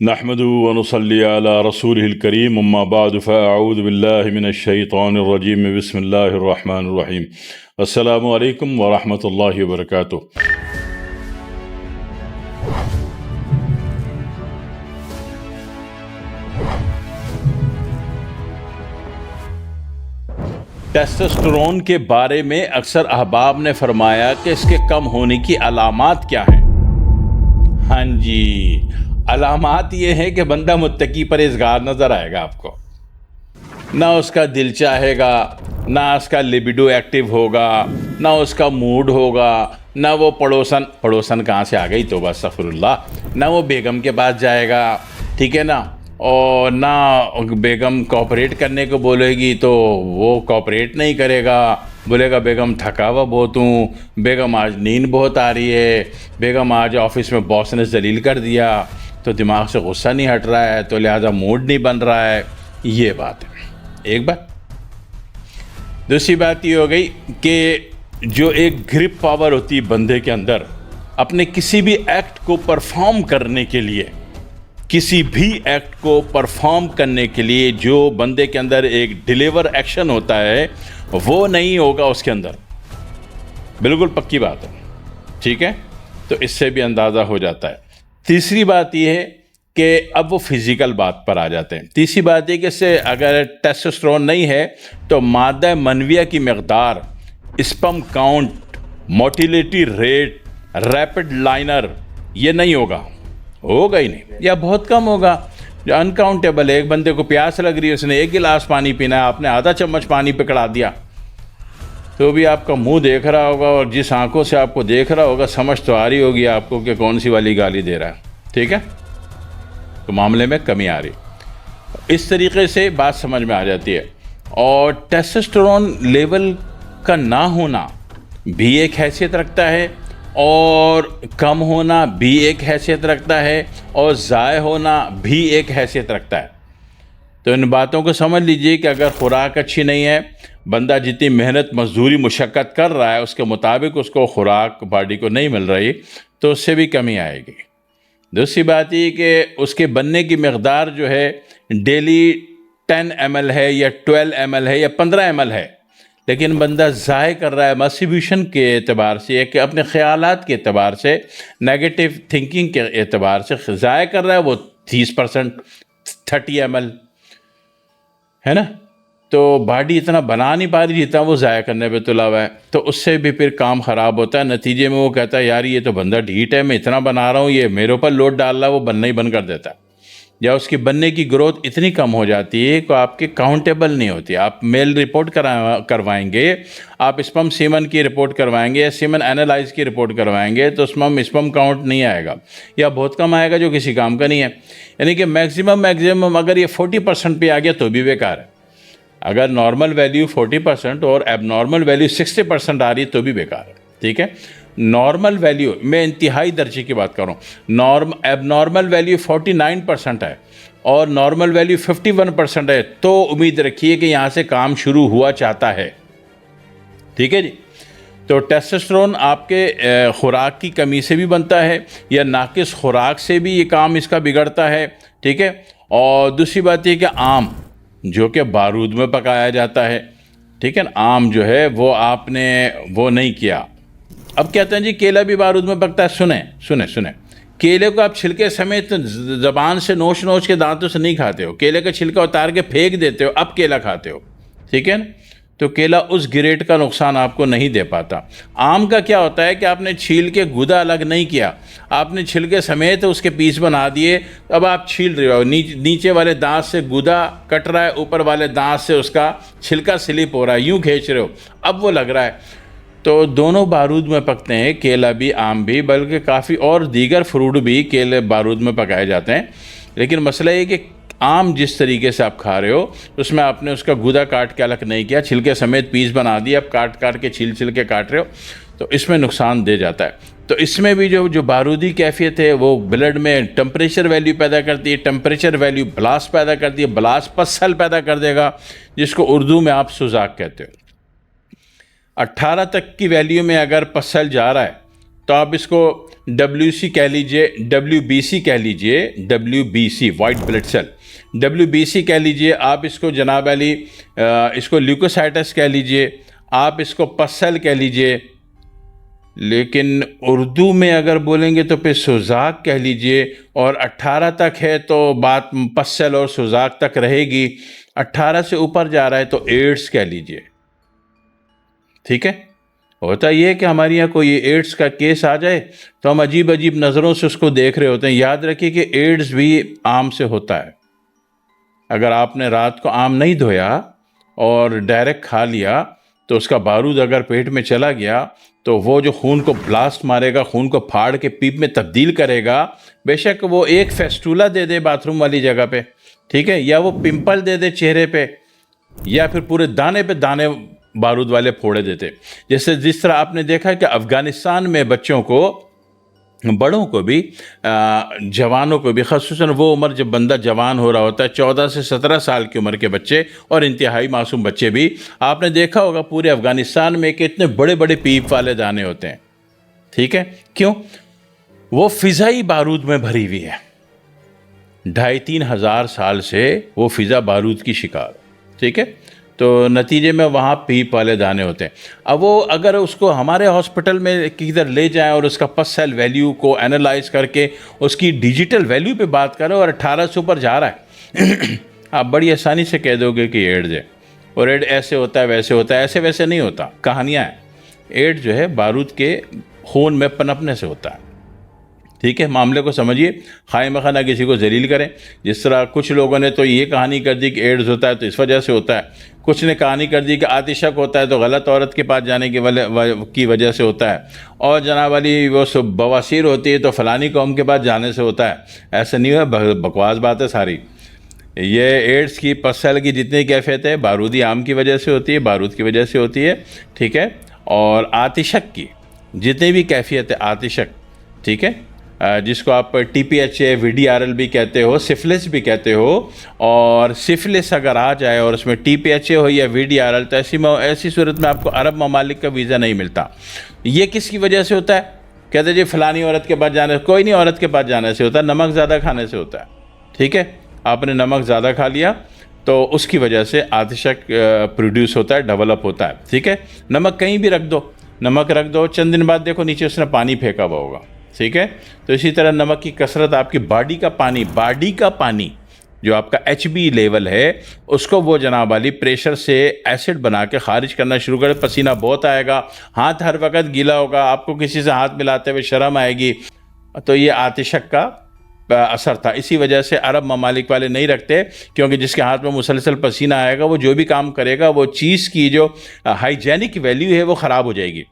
नहमदुहु व नुसल्ली अला रसूलिहिल करीम अम्मा बाद फ़अऊज़ु बिल्लाहि मिनश शैतानिर रजीम बिस्मिल्लाहिर रहमानिर रहीम। अस्सलामु अलैकुम व रहमतुल्लाहि व बरकातुहू। टेस्टोस्टेरोन के बारे में अक्सर अहबाब ने फरमाया कि इसके कम होने की अलामात क्या हैं। हाँ जी, अलामात ये है कि बंदा मुत्तकी परहेज़गार नज़र आएगा आपको, ना उसका दिल चाहेगा, ना उसका लिबिडो एक्टिव होगा, ना उसका मूड होगा, ना वो पड़ोसन कहाँ से आ गई तो बस अस्तगफिरुल्लाह, ना वो बेगम के पास जाएगा, ठीक है ना, और ना बेगम कोऑपरेट करने को बोलेगी तो वो कोऑपरेट नहीं करेगा, बोलेगा बेगम थका हुआ बहुत हूँ, बेगम आज नींद बहुत आ रही है, बेगम आज ऑफिस में बॉस ने जलील कर दिया तो दिमाग से गुस्सा नहीं हट रहा है तो लिहाजा मूड नहीं बन रहा है। ये बात है एक बात। दूसरी बात ये हो गई कि जो एक ग्रिप पावर होती है बंदे के अंदर अपने किसी भी एक्ट को परफॉर्म करने के लिए, किसी भी एक्ट को परफॉर्म करने के लिए जो बंदे के अंदर एक डिलीवर एक्शन होता है वो नहीं होगा उसके अंदर, बिल्कुल पक्की बात है, ठीक है। तो इससे भी अंदाज़ा हो जाता है। तीसरी बात यह है कि अब वो फिज़िकल बात पर आ जाते हैं। तीसरी बात यह कि इससे अगर टेस्टोस्टेरोन नहीं है तो मादा मनविया की मकदार, sperm count, motility rate, rapid liner ये नहीं होगा ही नहीं या बहुत कम होगा। जो अनकाउंटेबल है, एक बंदे को प्यास लग रही है, उसने 1 गिलास पानी पीना है, आपने आधा चम्मच पानी पकड़ा दिया तो भी आपका मुंह देख रहा होगा और जिस आंखों से आपको देख रहा होगा समझ तो आ रही होगी आपको कि कौन सी वाली गाली दे रहा है, ठीक है। तो मामले में कमी आ रही, इस तरीके से बात समझ में आ जाती है। और टेस्टोस्टेरोन लेवल का ना होना भी एक हैसियत रखता है और कम होना भी एक हैसियत रखता है और ज़ाय होना भी एक हैसियत रखता है। तो इन बातों को समझ लीजिए कि अगर खुराक अच्छी नहीं है, बंदा जितनी मेहनत मजदूरी मुशक्क़त कर रहा है उसके मुताबिक उसको खुराक बॉडी को नहीं मिल रही तो उससे भी कमी आएगी। दूसरी बात ये कि उसके बनने की मकदार जो है डेली 10 ml है या 12 ml है या 15 ml है, लेकिन बंदा ज़ाय कर रहा है मस्टिब्यूशन के एतबार से, एक अपने ख़यालात के एतबार से, नेगेटिव थिंकिंग के एतबार से ज़ाय कर रहा है वो 30%, 30 ml है ना। तो बॉडी इतना बना नहीं पा रही जितना वो ज़ाया करने पे तुला हुआ है, तो उससे भी फिर काम ख़राब होता है। नतीजे में वो कहता है यार ये तो बंदा ढीठ है, मैं इतना बना रहा हूँ, ये मेरे ऊपर लोड डाल रहा है, वो बनना ही बंद कर देता है। या उसकी बनने की ग्रोथ इतनी कम हो जाती है कि आपके काउंटेबल नहीं होती। आप मेल रिपोर्ट करवाएंगे, आप स्पर्म सीमन की रिपोर्ट करवाएंगे या सीमन एनालाइज की रिपोर्ट करवाएंगे तो स्पर्म काउंट नहीं आएगा या बहुत कम आएगा जो किसी काम का नहीं है। यानी कि मैक्सिमम अगर ये 40% पे आ गया तो भी बेकार है। अगर नॉर्मल वैल्यू 40% और एबनॉर्मल वैल्यू 60% आ रही है तो भी बेकार है, ठीक है। नॉर्मल वैल्यू, मैं इंतहाई दर्जे की बात कर रहा हूँ, एबनॉर्मल वैल्यू 49% है और नॉर्मल वैल्यू 51% है तो उम्मीद रखिए कि यहाँ से काम शुरू हुआ चाहता है, ठीक है जी। तो टेस्टोस्टेरोन आपके खुराक की कमी से भी बनता है या नाकिस खुराक से भी ये काम इसका बिगड़ता है, ठीक है। और दूसरी बात ये कि आम जो कि बारूद में पकाया जाता है, ठीक है ना, आम जो है वो आपने वो नहीं किया। अब कहते हैं जी केला भी बारूद में पकता है। सुने केले को आप छिलके समेत ज़बान से नोच के दांतों से नहीं खाते हो, केले का छिलका उतार के फेंक देते हो, अब केला खाते हो, ठीक है ना। तो केला उस ग्रेड का नुकसान आपको नहीं दे पाता। आम का क्या होता है कि आपने छील के गुदा अलग नहीं किया, आपने छिलके समेत उसके पीस बना दिए, अब आप छील रहे हो, नीचे वाले दांत से गुदा कट रहा है, ऊपर वाले दांत से उसका छिलका स्लिप हो रहा है, यूँ खींच रहे हो, अब वो लग रहा है। तो दोनों बारूद में पकते हैं, केला भी आम भी, बल्कि काफ़ी और दीगर फ्रूट भी केले बारूद में पकाए जाते हैं। लेकिन मसला ये कि आम जिस तरीके से आप खा रहे हो उसमें आपने उसका गुदा काट के अलग नहीं किया, छिलके समेत पीस बना दिया, अब काट के छील के काट रहे हो तो इसमें नुकसान दे जाता है। तो इसमें भी जो बारूदी कैफियत है वो ब्लड में टेम्परेचर वैल्यू पैदा करती है, टेम्परेचर वैल्यू ब्लास्ट पैदा करती है, ब्लास्ट पसल पैदा कर देगा जिसको उर्दू में आप सुजाक कहते हो। 18 तक की वैल्यू में अगर पसल जा रहा है तो आप इसको WC कह लीजिए, WBC कह लीजिए, WBC white blood cell, WBC कह लीजिए, आप इसको जनाब अली इसको ल्यूकोसाइटस कह लीजिए, आप इसको पस सेल कह लीजिए, लेकिन उर्दू में अगर बोलेंगे तो फिर सुजाक कह लीजिए, और 18 तक है तो बात पस सेल और सुजाक तक रहेगी। 18 से ऊपर जा रहा है तो एड्स कह लीजिए। ठीक है, होता ये है कि हमारे यहाँ कोई एड्स का केस आ जाए तो हम अजीब अजीब नज़रों से उसको देख रहे होते हैं। याद रखिए कि एड्स भी आम से होता है। अगर आपने रात को आम नहीं धोया और डायरेक्ट खा लिया तो उसका बारूद अगर पेट में चला गया तो वो जो खून को ब्लास्ट मारेगा, खून को फाड़ के पीप में तब्दील करेगा। बेशक वो एक फेस्टूला दे दे बाथरूम वाली जगह पे, ठीक है, या वो पिंपल दे दे चेहरे पे, या फिर पूरे दाने पे दाने बारूद वाले फोड़े देते। जैसे जिस तरह आपने देखा कि अफ़गानिस्तान में बच्चों को, बड़ों को भी, जवानों को भी, ख़ुसूसन वो उम्र जब बंदा जवान हो रहा होता है, 14 से 17 साल की उम्र के बच्चे और इंतहाई मासूम बच्चे भी, आपने देखा होगा पूरे अफ़गानिस्तान में कि इतने बड़े बड़े पीप वाले दाने होते हैं। ठीक है, क्यों? वो फ़िज़ाई बारूद में भरी हुई है। 2,500-3 हज़ार साल से वो फ़िज़ा बारूद की शिकार। ठीक है, तो नतीजे में वहाँ पीप वाले दाने होते हैं। अब वो अगर उसको हमारे हॉस्पिटल में किधर ले जाएं और उसका पस सेल वैल्यू को एनालाइज करके उसकी डिजिटल वैल्यू पे बात करें और 18 से ऊपर जा रहा है आप बड़ी आसानी से कह दोगे कि एड्स है, और एड ऐसे होता है वैसे होता है। ऐसे वैसे नहीं होता, कहानियाँ हैं। एड जो है बारूद के खून में पनपने से होता है। ठीक है, मामले को समझिए, खाए मखा ना किसी को जलील करें। जिस तरह कुछ लोगों ने तो ये कहानी कर दी कि एड्स होता है तो इस वजह से होता है, कुछ ने कहानी कर दी कि आतिशक होता है तो गलत औरत के पास जाने की वजह से होता है, और जनाब वाली वो सब बवासीर होती है तो फ़लानी कौम के पास जाने से होता है। ऐसा नहीं है, बकवास बात है सारी। ये एड्स की, पस सेल की जितनी कैफियत है बारूदी आम की वजह से होती है, बारूद की वजह से होती है। ठीक है, और आतिशक की जितनी भी कैफियत है, आतिशक, ठीक है, जिसको आप TPHA VDRL भी कहते हो, सिफिलिस भी कहते हो, और सिफिलिस अगर आ जाए और उसमें TPHA हो या VDRL तो ऐसी सूरत में आपको अरब ममालिक का वीज़ा नहीं मिलता। ये किसकी वजह से होता है? कहते जी फ़लानी औरत के पास जाने, कोई नहीं, औरत के पास जाने से होता है, नमक ज़्यादा खाने से होता है। ठीक है, आपने नमक ज़्यादा खा लिया तो उसकी वजह से आतिशक प्रोड्यूस होता है, डेवलप होता है। ठीक है, नमक कहीं भी रख दो, नमक रख दो, चंद दिन बाद देखो नीचे उसने पानी फेंका हुआ होगा। ठीक है, तो इसी तरह नमक की कसरत आपकी बॉडी का पानी जो आपका HB लेवल है उसको वो जनाब वाली प्रेशर से एसिड बना के खारिज करना शुरू करे। पसीना बहुत आएगा, हाथ हर वक्त गीला होगा, आपको किसी से हाथ मिलाते हुए शर्म आएगी। तो ये आतिशक का असर था। इसी वजह से अरब ममालिक वाले नहीं रखते, क्योंकि जिसके हाथ में मुसलसल पसीना आएगा वो जो भी काम करेगा वो चीज़ की जो हाइजेनिक वैल्यू है वो ख़राब हो जाएगी।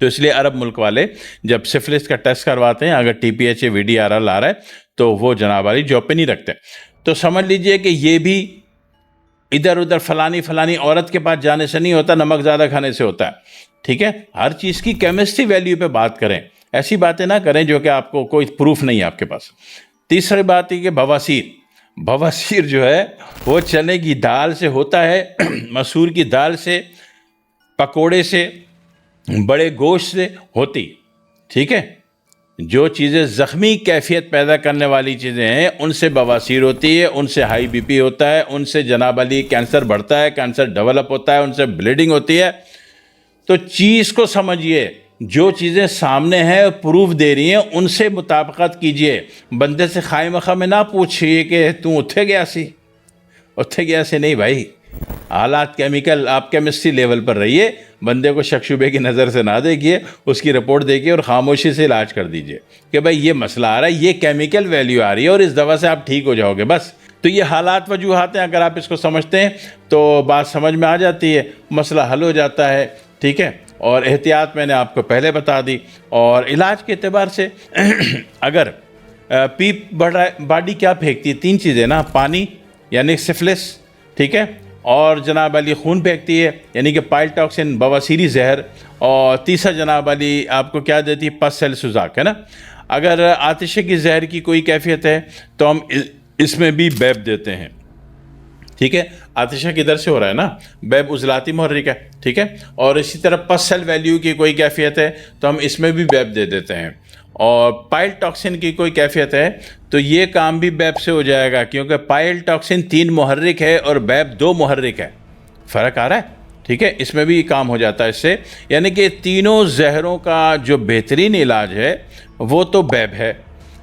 तो इसलिए अरब मुल्क वाले जब सिफिलिस का टेस्ट करवाते हैं, अगर TPHA VDRL आ रहा है तो वो जनाब वाली जॉब पे नहीं रखते। तो समझ लीजिए कि ये भी इधर उधर फलानी औरत के पास जाने से नहीं होता, नमक ज़्यादा खाने से होता है। ठीक है, हर चीज़ की केमिस्ट्री वैल्यू पे बात करें, ऐसी बातें ना करें जो कि आपको कोई प्रूफ नहीं है आपके पास। तीसरी बात है कि बवासीर जो है वो चने की दाल से होता है, मसूर की दाल से, पकोड़े से, बड़े गोश्त से होती। ठीक है, जो चीज़ें ज़ख्मी कैफियत पैदा करने वाली चीज़ें हैं उनसे बवासीर होती है, उनसे हाई BP होता है, उनसे जनाब अली कैंसर बढ़ता है, कैंसर डेवलप होता है, उनसे ब्लीडिंग होती है। तो चीज़ को समझिए, जो चीज़ें सामने हैं प्रूफ दे रही हैं उनसे मुताबिकत कीजिए। बंदे से खाए मखा में ना पूछिए कि तू उत्थे गया से नहीं भाई। हालात केमिकल, आप केमिस्ट्री लेवल पर रहिए, बंदे को शक शुबे की नज़र से ना देखिए, उसकी रिपोर्ट देखिए और ख़ामोशी से इलाज कर दीजिए कि भाई ये मसला आ रहा है, ये केमिकल वैल्यू आ रही है और इस दवा से आप ठीक हो जाओगे बस। तो ये हालात वजूहात हैं, अगर आप इसको समझते हैं तो बात समझ में आ जाती है, मसला हल हो जाता है। ठीक है, और एहतियात मैंने आपको पहले बता दी। और इलाज के एतबार से अगर पीप बढ़ रहा है, बॉडी क्या फेंकती है? 3 चीज़ें ना, पानी यानी सिफिलिस, ठीक है, और जनाब अली खून फेंकती है यानी कि पाइल टॉक्सिन, बवासीरी जहर, और तीसरा जनाब अली आपको क्या देती है? पस सेल सुजाक, है ना। अगर आतिशे की जहर की कोई कैफियत है तो हम इसमें भी बैब देते हैं। ठीक है, आतिशा किधर से हो रहा है ना, बैब उजलाती मुहर्रिक है। ठीक है, और इसी तरह पस सेल वैल्यू की कोई कैफियत है तो हम इसमें भी बैब दे देते हैं। और पाइल टॉक्सिन की कोई कैफियत है तो ये काम भी बैप से हो जाएगा, क्योंकि पाइल टॉक्सिन 3 मुहर्रिक है और बैप 2 मुहर्रिक है। फ़र्क आ रहा है? ठीक है, इसमें भी काम हो जाता है इससे। यानी कि तीनों जहरों का जो बेहतरीन इलाज है वो तो बैप है।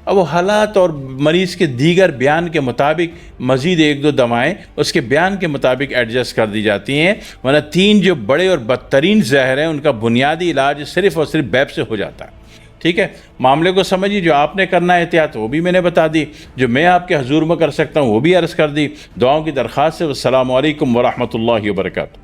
अब वो हालात और मरीज़ के दीगर बयान के मुताबिक मज़ीद 1-2 दवाएँ उसके बयान के मुताबिक एडजस्ट कर दी जाती हैं, वरना 3 जो बड़े और बदतरीन जहर हैं उनका बुनियादी इलाज सिर्फ़ और सिर्फ बैप से हो जाता है। ठीक है, मामले को समझिए। जो आपने करना है एहतियात वो भी मैंने बता दी, जो मैं आपके हजूर में कर सकता हूँ वो भी अर्ज़ कर दी। दुआओं की दरख्वास्त है। अस्सलामु अलैकुम व रहमतुल्लाहि व बरकातुहू।